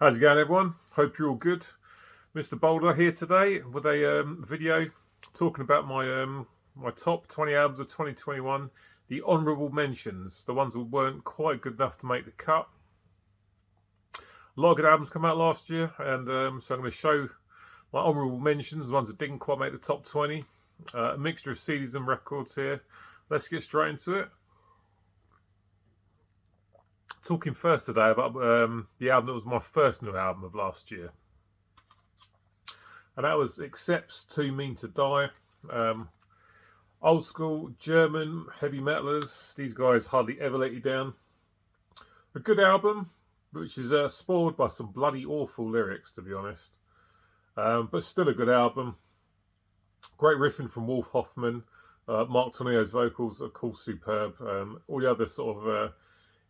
How's it going, everyone? Hope you're all good. Mr. Boulder here today with a video talking about my top 20 albums of 2021, the honourable mentions, the ones that weren't quite good enough to make the cut. A lot of good albums come out last year, and so I'm going to show my honourable mentions, the ones that didn't quite make the top 20. A mixture of CDs and records here. Let's get straight into it. Talking first today about the album that was my first new album of last year, and that was Accept's Too Mean to Die. Old school German heavy metalers. These guys hardly ever let you down. A good album, which is spoiled by some bloody awful lyrics, to be honest, but still a good album. Great riffing from Wolf Hoffman. Mark Tornillo's vocals are, of course, superb. All the other sort of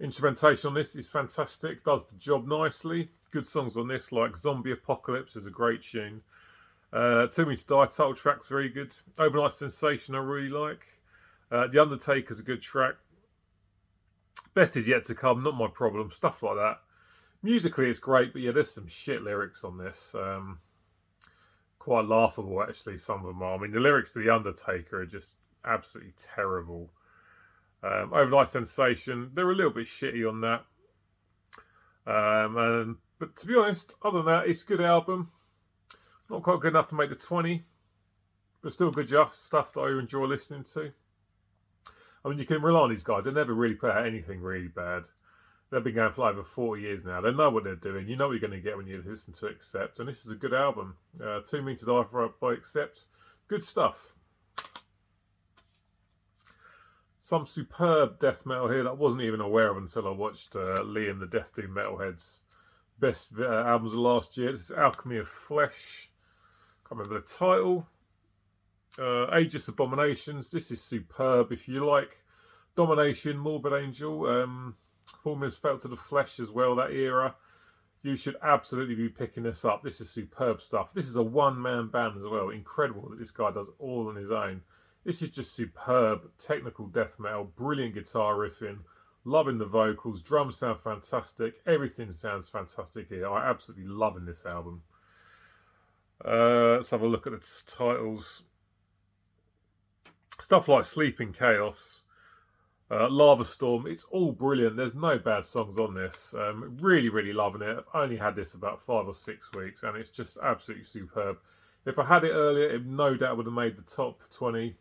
instrumentation on this is fantastic, does the job nicely. Good songs on this, like Zombie Apocalypse is a great tune. Too Mean to Die title track's very good. Overnight Sensation I really like. The Undertaker's a good track. Best Is Yet to Come, Not My Problem, stuff like that. Musically it's great, but yeah, there's some shit lyrics on this. Quite laughable, actually, some of them are. I mean, the lyrics to The Undertaker are just absolutely terrible. Overnight Sensation, they're a little bit shitty on that. But to be honest, other than that, it's a good album. Not quite good enough to make the 20, but still good stuff that I enjoy listening to. I mean, you can rely on these guys. They never really put out anything really bad. They've been going for over 40 years now. They know what they're doing. You know what you're going to get when you listen to Accept. And this is a good album. Too Mean to Die by Accept. Good stuff. Some superb death metal here that I wasn't even aware of until I watched Lee and the Death Doom Metalhead's best albums of last year. This is Alchemy of Flesh. Can't remember the title. Aegis Abominations. This is superb. If you like Domination, Morbid Angel, Formulas Felt to the Flesh as well, that era, you should absolutely be picking this up. This is superb stuff. This is a one-man band as well. Incredible that this guy does all on his own. This is just superb technical death metal, brilliant guitar riffing, loving the vocals, drums sound fantastic, everything sounds fantastic here. I'm absolutely loving this album. Let's have a look at its titles. Stuff like Sleeping Chaos, Lava Storm, it's all brilliant. There's no bad songs on this. Really, really loving it. I've only had this about 5 or 6 weeks, and it's just absolutely superb. If I had it earlier, it no doubt would have made the top 20.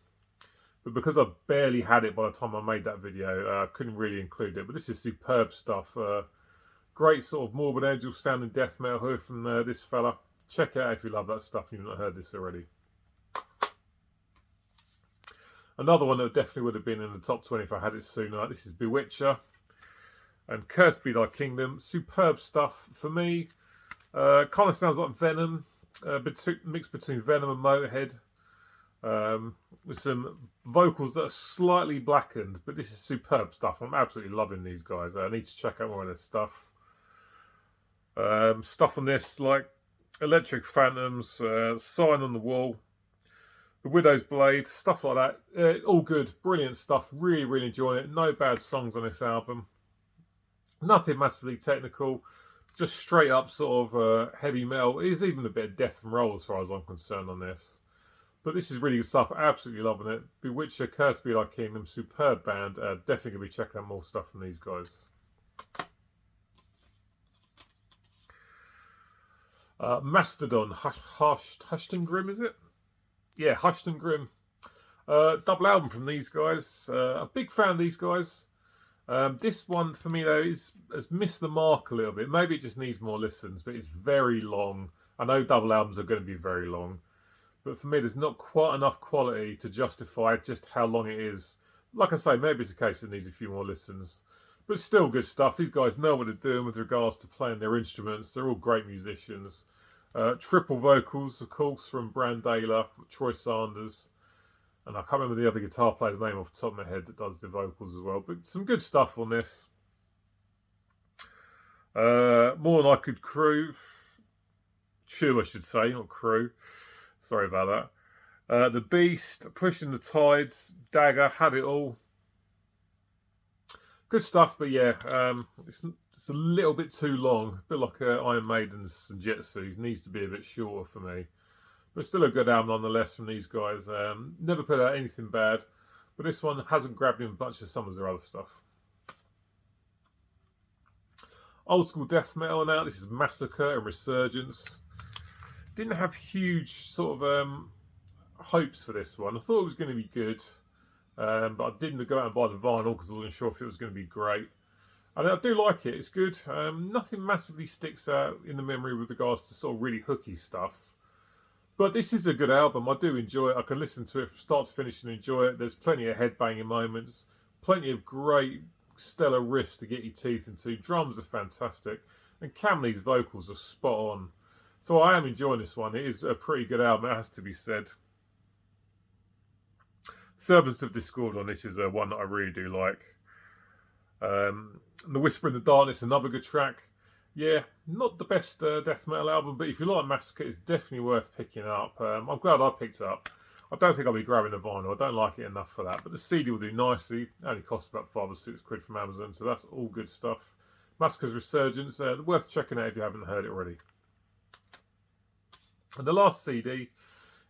But because I barely had it by the time I made that video, I couldn't really include it. But this is superb stuff. Great sort of Morbid Angel sounding death metal here from this fella. Check it out if you love that stuff and you've not heard this already. Another one that definitely would have been in the top 20 if I had it sooner. This is Bewitcher and Cursed Be Thy Kingdom. Superb stuff for me. Kind of sounds like Venom, mixed between Venom and Motorhead. With some vocals that are slightly blackened, but this is superb stuff. I'm absolutely loving these guys. I need to check out more of their stuff. Stuff on this like Electric Phantoms, Sign on the Wall, The Widow's Blade, stuff like that. All good, brilliant stuff. Really, really enjoying it. No bad songs on this album. Nothing massively technical. Just straight up sort of heavy metal. There's even a bit of death and roll as far as I'm concerned on this. But this is really good stuff. Absolutely loving it. Bewitcher Cursed Be Thy Kingdom. Superb band. Definitely going to be checking out more stuff from these guys. Mastodon. Hushed and Grim, is it? Yeah, Hushed and Grim. Double album from these guys. A big fan of these guys. This one, for me, though, has missed the mark a little bit. Maybe it just needs more listens, but it's very long. I know double albums are going to be very long. But for me, there's not quite enough quality to justify just how long it is. Like I say, maybe it's a case that needs a few more listens. But still good stuff. These guys know what they're doing with regards to playing their instruments. They're all great musicians. Triple vocals, of course, from Brandela, Troy Sanders. And I can't remember the other guitar player's name off the top of my head that does the vocals as well. But some good stuff on this. More Than I Could Crew. Chew, I should say, not crew. Sorry about that. The Beast, Pushing the Tides, Dagger, Had It All. Good stuff, but yeah, it's a little bit too long. A bit like Iron Maiden's Senjutsu. It needs to be a bit shorter for me. But still a good album nonetheless from these guys. Never put out anything bad, but this one hasn't grabbed me as much as some of their other stuff. Old school death metal now. This is Massacre and Resurgence. Didn't have huge sort of hopes for this one. I thought it was going to be good, but I didn't go out and buy the vinyl because I wasn't sure if it was going to be great. And I do like it. It's good. Nothing massively sticks out in the memory with regards to sort of really hooky stuff. But this is a good album. I do enjoy it. I can listen to it from start to finish and enjoy it. There's plenty of headbanging moments, plenty of great stellar riffs to get your teeth into. Drums are fantastic, and Camley's vocals are spot on. So I am enjoying this one. It is a pretty good album, it has to be said. Servants of Discord on this is one that I really do like. The Whisper in the Darkness, another good track. Yeah, not the best death metal album, but if you like Massacre, it's definitely worth picking up. I'm glad I picked it up. I don't think I'll be grabbing the vinyl. I don't like it enough for that. But the CD will do nicely. It only costs about £5 or £6 from Amazon, so that's all good stuff. Massacre's Resurgence, worth checking out if you haven't heard it already. And the last CD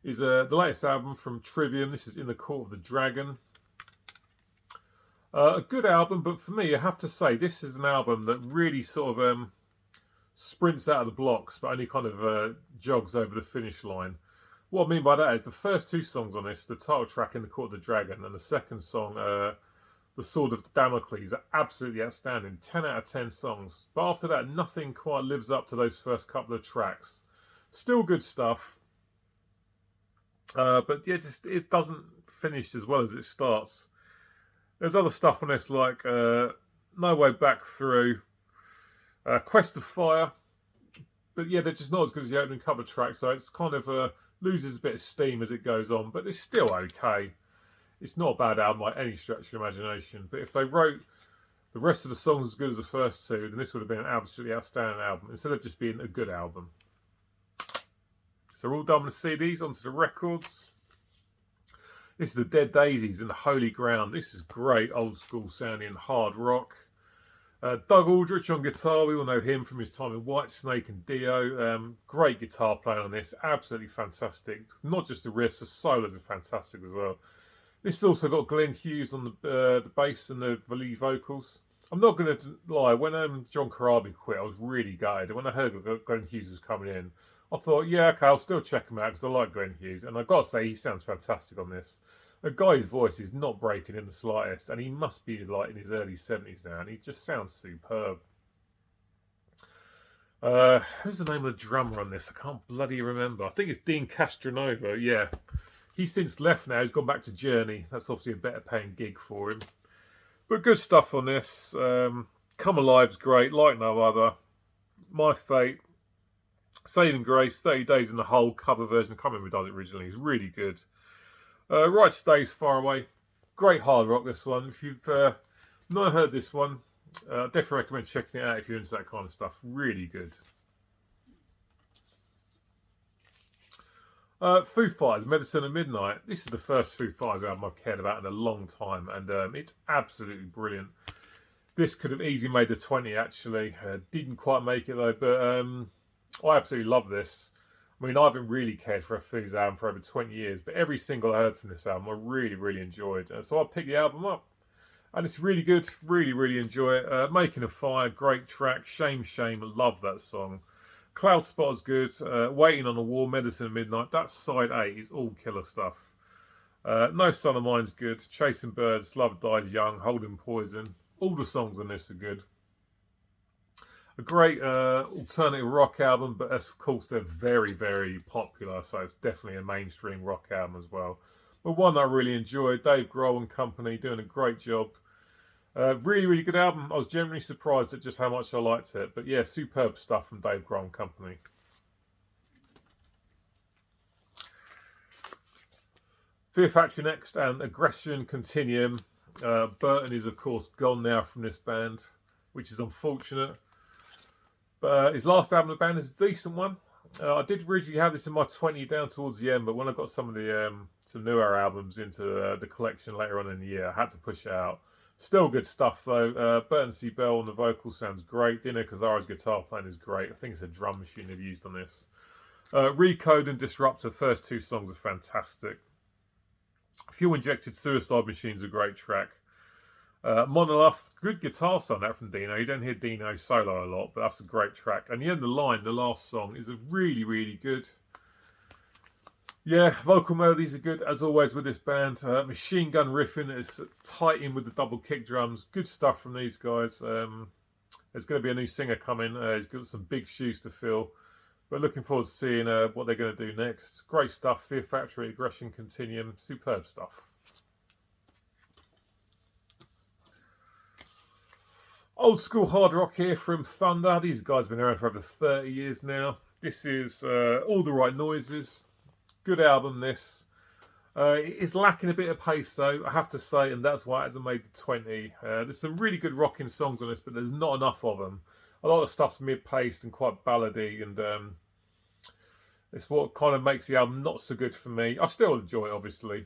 is the latest album from Trivium. This is In the Court of the Dragon. A good album, but for me, I have to say, this is an album that really sort of sprints out of the blocks, but only kind of jogs over the finish line. What I mean by that is the first two songs on this, the title track In the Court of the Dragon, and the second song, The Sword of Damocles, are absolutely outstanding. 10 out of 10 songs. But after that, nothing quite lives up to those first couple of tracks. Still good stuff. But yeah, just it doesn't finish as well as it starts. There's other stuff on this like No Way Back Through, Quest of Fire. But yeah, they're just not as good as the opening couple of tracks, so it's kind of loses a bit of steam as it goes on, but it's still okay. It's not a bad album by any stretch of the imagination, but if they wrote the rest of the songs as good as the first two, then this would have been an absolutely outstanding album, instead of just being a good album. So we're all done with the CDs, onto the records. This is the Dead Daisies and the Holy Ground. This is great old school sounding hard rock. Doug Aldrich on guitar, we all know him from his time in Whitesnake and Dio. Great guitar playing on this, absolutely fantastic. Not just the riffs, the solos are fantastic as well. This has also got Glenn Hughes on the bass and the lead vocals. I'm not going to lie, when John Corabi quit, I was really gutted. When I heard Glenn Hughes was coming in, I thought, yeah, okay, I'll still check him out because I like Glenn Hughes. And I've got to say, he sounds fantastic on this. A guy's voice is not breaking in the slightest, and he must be like in his early 70s now, and he just sounds superb. Who's the name of the drummer on this? I can't bloody remember. I think it's Dean Castronovo. Yeah, he's since left now. He's gone back to Journey. That's obviously a better paying gig for him. But good stuff on this. Come Alive's great, like no other. My Fate, Saving Grace, 30 Days in the Hole cover version. I can't remember who does it originally. It's really good. Right Stays Far Away. Great hard rock, this one. If you've not heard this one, definitely recommend checking it out if you're into that kind of stuff. Really good. Foo Fighters, Medicine at Midnight. This is the first Foo Fighters album I've cared about in a long time, and it's absolutely brilliant. This could have easily made the 20, actually. Didn't quite make it, though, but I absolutely love this. I mean, I haven't really cared for a Foo's album for over 20 years, but every single I heard from this album I really, really enjoyed. So I picked the album up, and it's really good. Really, really enjoy it. Making a Fire, great track. Shame, Shame, love that song. Cloud Spotter's good. Waiting on a War, Medicine at Midnight. That side 8 is all killer stuff. No Son of Mine's good. Chasing Birds, Love Dies Young, Holding Poison. All the songs on this are good. A great alternative rock album, but of course they're very, very popular, so it's definitely a mainstream rock album as well. But one that I really enjoyed, Dave Grohl and company doing a great job. Really, really good album. I was genuinely surprised at just how much I liked it. But yeah, superb stuff from Dave Grohl and company. Fear Factory next, and Aggression Continuum. Burton is, of course, gone now from this band, which is unfortunate. But his last album of the band is a decent one. I did originally have this in my 20 down towards the end, but when I got some of the some newer albums into the collection later on in the year, I had to push it out. Still good stuff though. Burton C. Bell on the vocals sounds great. Dino Kazara's guitar playing is great. I think it's a drum machine they've used on this. Recode and Disrupt, the first two songs are fantastic. Fuel Injected Suicide Machine's a great track. Monolith, good guitar song that from Dino. You don't hear Dino solo a lot, but that's a great track. And the end of the line, the last song, is a really, really good. Yeah, vocal melodies are good as always with this band. Machine gun riffing is tight in with the double kick drums. Good stuff from these guys. There's going to be a new singer coming. He's got some big shoes to fill. But looking forward to seeing what they're going to do next. Great stuff. Fear Factory, Aggression Continuum. Superb stuff. Old school hard rock here from Thunder. These guys have been around for over 30 years now. This is All the Right Noises. Good album, this. It is lacking a bit of pace, though, I have to say, and that's why it hasn't made the 20. There's some really good rocking songs on this, but there's not enough of them. A lot of stuff's mid-paced and quite ballady, and it's what kind of makes the album not so good for me. I still enjoy it, obviously,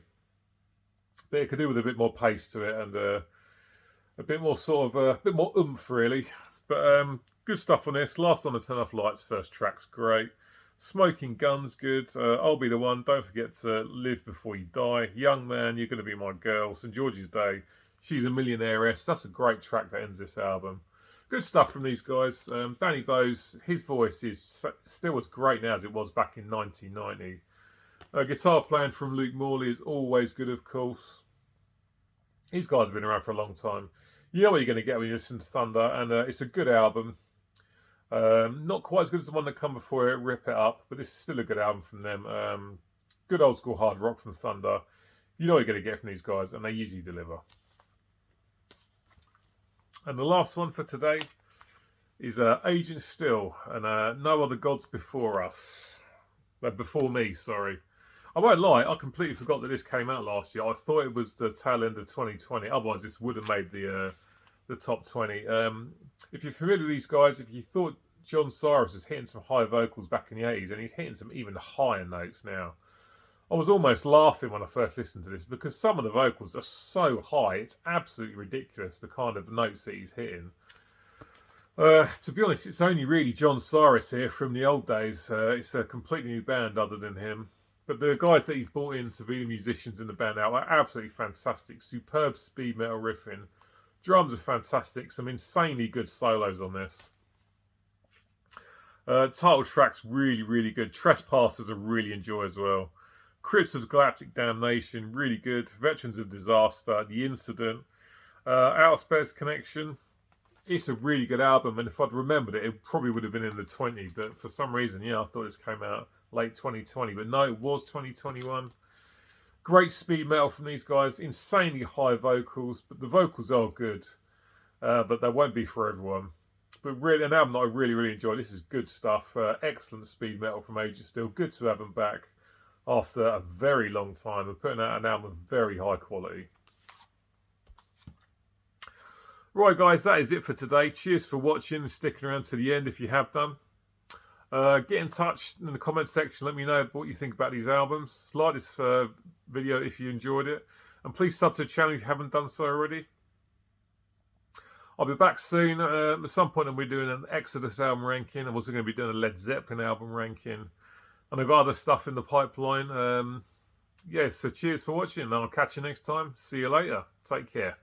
but it could do with a bit more pace to it and a bit more sort of a bit more oomph, really. But good stuff on this. Last on the Turn Off Lights, first track's great. Smoking Guns, good. I'll Be the One. Don't forget to Live Before You Die. Young Man, You're Gonna Be My Girl. St George's Day. She's a Millionairess. That's a great track that ends this album. Good stuff from these guys. Danny Bowes, his voice is still as great now as it was back in 1990. Guitar playing from Luke Morley is always good, of course. These guys have been around for a long time. You know what you're going to get when you listen to Thunder, and it's a good album. Not quite as good as the one that come before it, Rip It Up, but this is still a good album from them. Good old school hard rock from Thunder. You know what you're going to get from these guys, and they usually deliver. And the last one for today is Agent Still, and No Other Gods Before Us. Before me, sorry. I won't lie, I completely forgot that this came out last year. I thought it was the tail end of 2020. Otherwise, this would have made the top 20. If you're familiar with these guys, if you thought John Cyrus was hitting some high vocals back in the 80s, and he's hitting some even higher notes now. I was almost laughing when I first listened to this because some of the vocals are so high, it's absolutely ridiculous, the kind of notes that he's hitting. To be honest, it's only really John Cyrus here from the old days. It's a completely new band other than him. But the guys that he's brought in to be the musicians in the band now are absolutely fantastic. Superb speed metal riffing. Drums are fantastic. Some insanely good solos on this. Title track's really, really good. Trespassers I really enjoy as well. Crypts of Galactic Damnation, really good. Veterans of Disaster, The Incident, Outer Space Connection. It's a really good album, and if I'd remembered it, it probably would have been in the 20. But for some reason, yeah, I thought this came out late 2020. But no, it was 2021. Great speed metal from these guys. Insanely high vocals, but the vocals are good. But they won't be for everyone. But really, an album that I really, really enjoy. This is good stuff. Excellent speed metal from Agent Still. Good to have them back after a very long time and putting out an album of very high quality. Right, guys, that is it for today. Cheers for watching and sticking around to the end if you have done. Get in touch in the comment section. Let me know what you think about these albums. Like this video if you enjoyed it. And please sub to the channel if you haven't done so already. I'll be back soon. At some point I'll be doing an Exodus album ranking. I'm also going to be doing a Led Zeppelin album ranking. And I've got other stuff in the pipeline. Yeah, so cheers for watching. And I'll catch you next time. See you later. Take care.